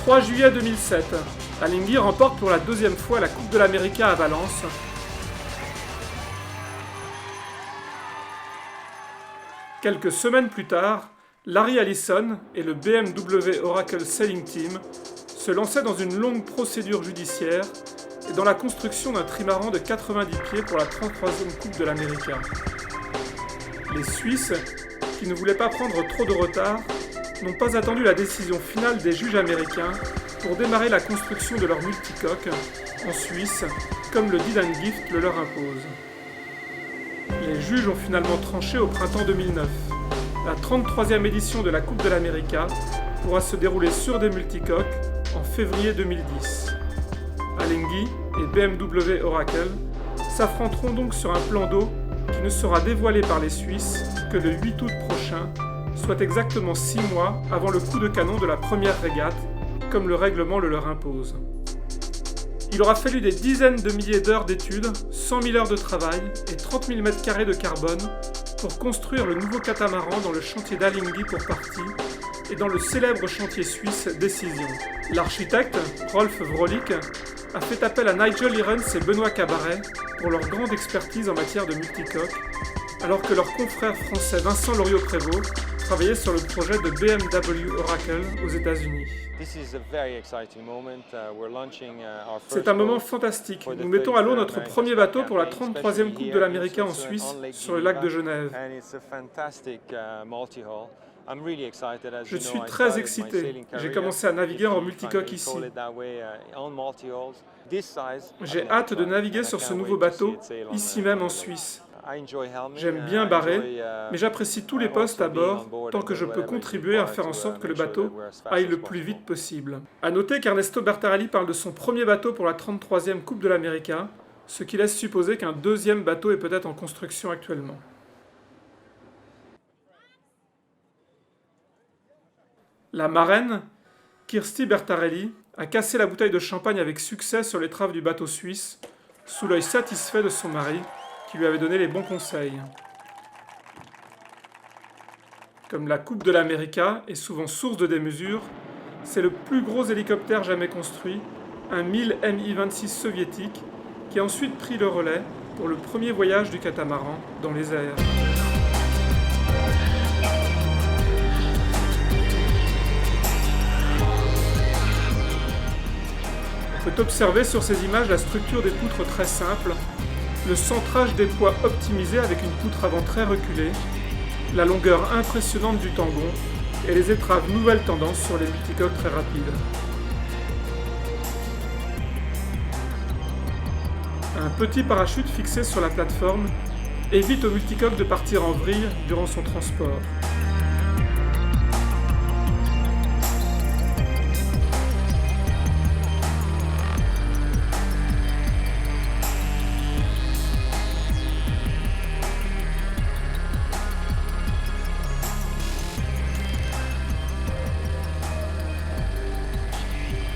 3 juillet 2007, Alinghi remporte pour la deuxième fois la Coupe de l'América à Valence. Quelques semaines plus tard, Larry Ellison et le BMW Oracle Sailing Team se lançaient dans une longue procédure judiciaire et dans la construction d'un trimaran de 90 pieds pour la 33e Coupe de l'América. Les Suisses, qui ne voulaient pas prendre trop de retard, n'ont pas attendu la décision finale des juges américains pour démarrer la construction de leur multicoque en Suisse, comme le Deed and Gift le leur impose. Les juges ont finalement tranché au printemps 2009. La 33e édition de la Coupe de l'América pourra se dérouler sur des multicoques en février 2010. Alinghi et BMW Oracle s'affronteront donc sur un plan d'eau qui ne sera dévoilé par les Suisses que le 8 août prochain, soit exactement 6 mois avant le coup de canon de la première régate, comme le règlement le leur impose. Il aura fallu des dizaines de milliers d'heures d'études, 100 000 heures de travail et 30 000 m² de carbone pour construire le nouveau catamaran dans le chantier d'Alinghi pour partie et dans le célèbre chantier suisse Décision. L'architecte, Rolf Wrolik, a fait appel à Nigel Irons et Benoît Cabaret pour leur grande expertise en matière de multicoque, alors que leur confrère français Vincent Loriot-Prévost travaillait sur le projet de BMW Oracle aux États-Unis. C'est un moment fantastique. Nous mettons à l'eau notre premier bateau pour la 33e Coupe de l'América en Suisse, sur le lac de Genève. Je suis très excité. J'ai commencé à naviguer en multicoque ici. J'ai hâte de naviguer sur ce nouveau bateau, ici même en Suisse. J'aime bien barrer, mais j'apprécie tous les postes à bord tant que je peux contribuer à faire en sorte que le bateau aille le plus vite possible. A noter qu'Ernesto Bertarelli parle de son premier bateau pour la 33e Coupe de l'América, ce qui laisse supposer qu'un deuxième bateau est peut-être en construction actuellement. La marraine, Kirsti Bertarelli, a cassé la bouteille de champagne avec succès sur l'étrave du bateau suisse, sous l'œil satisfait de son mari, qui lui avait donné les bons conseils. Comme la Coupe de l'América est souvent source de démesure, c'est le plus gros hélicoptère jamais construit, un Mil Mi-26 soviétique, qui a ensuite pris le relais pour le premier voyage du catamaran dans les airs. On peut observer sur ces images la structure des poutres très simple, le centrage des poids optimisé avec une poutre avant très reculée, la longueur impressionnante du tangon et les étraves nouvelle tendance sur les multicoques très rapides. Un petit parachute fixé sur la plateforme évite au multicoque de partir en vrille durant son transport.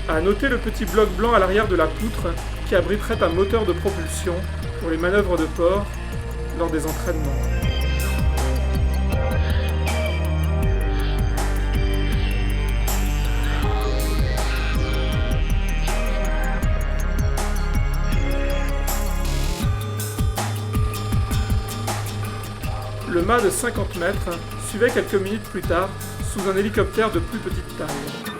A noter le petit bloc blanc à l'arrière de la poutre qui abriterait un moteur de propulsion pour les manœuvres de port lors des entraînements. Le mât de 50 mètres suivait quelques minutes plus tard sous un hélicoptère de plus petite taille.